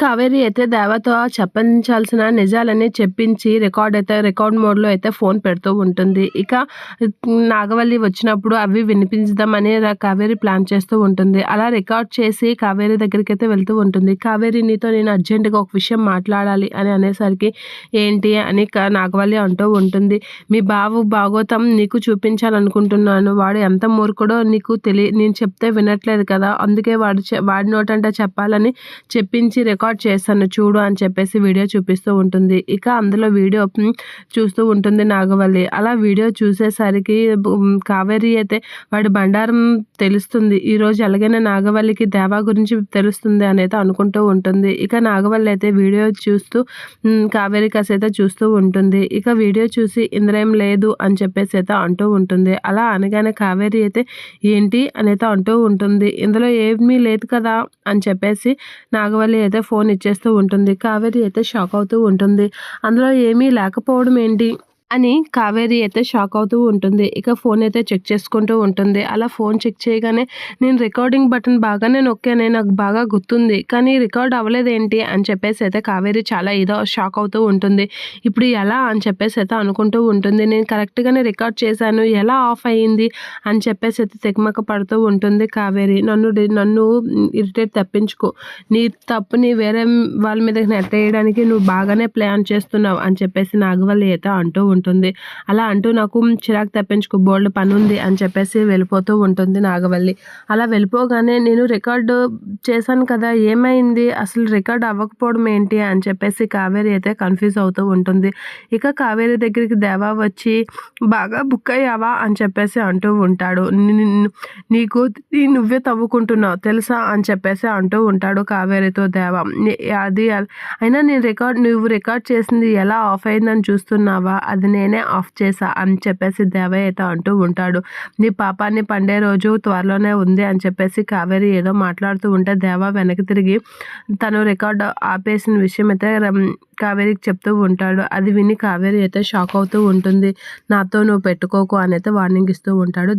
కావేరి అయితే దేవతో చెప్పించాల్సిన నిజాలన్నీ చెప్పించి రికార్డ్ మోడ్‌లో అయితే ఫోన్ పెడుతూ ఉంటుంది. ఇక నాగవల్లి వచ్చినప్పుడు అవి వినిపించుదామని కావేరి ప్లాన్ చేస్తూ ఉంటుంది. అలా రికార్డ్ చేసి కావేరి దగ్గరికైతే వెళ్తూ ఉంటుంది. కావేరి నీతో నేను అర్జెంట్‌గా ఒక విషయం మాట్లాడాలి అని అనేసరికి ఏంటి అని నాగవల్లి అంటూ ఉంటుంది. మీ బావ భాగోతం నీకు చూపించాలనుకుంటున్నాను. వాడు ఎంత మూర్ఖుడో నీకు నేను చెప్తే వినట్లేదు కదా! అందుకే వాడి నోటంట చెప్పాలని చెప్పించి రికార్డ్ చేశాను చూడు అని చెప్పేసి వీడియో చూపిస్తూ ఉంటుంది. ఇక అందులో వీడియో చూస్తూ ఉంటుంది నాగవల్లి. అలా వీడియో చూసేసరికి కావేరి అయితే వాడి బండారం తెలుస్తుంది. ఈరోజు ఎలాగైనా నాగవల్లికి దేవా గురించి తెలుస్తుంది అనేది అనుకుంటూ ఉంటుంది. ఇక నాగవల్లి అయితే వీడియో చూస్తూ కావేరి కాసైతే చూస్తూ ఉంటుంది. ఇక వీడియో చూసి ఇందులో ఏం లేదు అని చెప్పేసి అయితే అంటూ ఉంటుంది. అలా అనగానే కావేరి అయితే ఏంటి అనేది అంటూ ఉంటుంది. ఇందులో ఏమీ లేదు కదా అని చెప్పేసి నాగవల్లి అయితే ఫోన్ ఇచ్చేస్తూ ఉంటుంది. కావేరి అయితే షాక్ అవుతూ ఉంటుంది. అందులో ఏమీ లేకపోవడం ఏంటి అని కావేరి అయితే షాక్ అవుతూ ఉంటుంది. ఇక ఫోన్ అయితే చెక్ చేసుకుంటూ ఉంటుంది. అలా ఫోన్ చెక్ చేయగానే నేను రికార్డింగ్ బటన్ బాగానే నొక్కానే, నాకు బాగా గుర్తుంది, కానీ రికార్డ్ అవ్వలేదేంటి అని చెప్పేసి అయితే కావేరి చాలా షాక్ అవుతూ ఉంటుంది. ఇప్పుడు ఎలా అని చెప్పేసి అయితే అనుకుంటూ ఉంటుంది. నేను కరెక్ట్గానే రికార్డ్ చేశాను, ఎలా ఆఫ్ అయ్యింది అని చెప్పేసి అయితే తెగమక పడుతూ ఉంటుంది కావేరి. నన్ను ఇరిటేట్ తప్పించుకో, నీ తప్పుని వేరే వాళ్ళ మీద నెట్టేయడానికి నువ్వు బాగానే ప్లాన్ చేస్తున్నావు అని చెప్పేసి నాగవల్లి అయితే అంటూ ఉంటుంది. అలా అంటూ నాకు చిరాకు తప్పించుకో, బోల్డ్ పని ఉంది అని చెప్పేసి వెళ్ళిపోతూ ఉంటుంది నాగవల్లి. అలా వెళ్ళిపోగానే నేను రికార్డు చేశాను కదా, ఏమైంది అసలు, రికార్డ్ అవ్వకపోవడం ఏంటి అని చెప్పేసి కావేరి అయితే కన్ఫ్యూజ్ అవుతూ ఉంటుంది. ఇక కావేరి దగ్గరికి దేవా వచ్చి బాగా బుక్ అయ్యావా అని చెప్పేసి అంటూ ఉంటాడు. నీకు నువ్వే తవ్వుకుంటున్నావు తెలుసా అని చెప్పేసి అంటూ ఉంటాడు కావేరితో దేవా. అది అయినా నువ్వు రికార్డ్ చేసింది ఎలా ఆఫ్ అయిందని చూస్తున్నావా, అది నేనే ఆఫ్ చేశా అని చెప్పేసి దేవ అయితే అంటూ ఉంటాడు. నీ పాపాన్ని పండే రోజు త్వరలోనే ఉంది అని చెప్పేసి కావేరి ఏదో మాట్లాడుతూ ఉంటే దేవ వెనక్కి తిరిగి తను రికార్డు ఆపేసిన విషయం అయితే కావేరికి చెప్తూ ఉంటాడు. అది విని కావేరి అయితే షాక్ అవుతూ ఉంటుంది. నాతో నువ్వు పెట్టుకోకు అని అయితే వార్నింగ్ ఇస్తూ ఉంటాడు.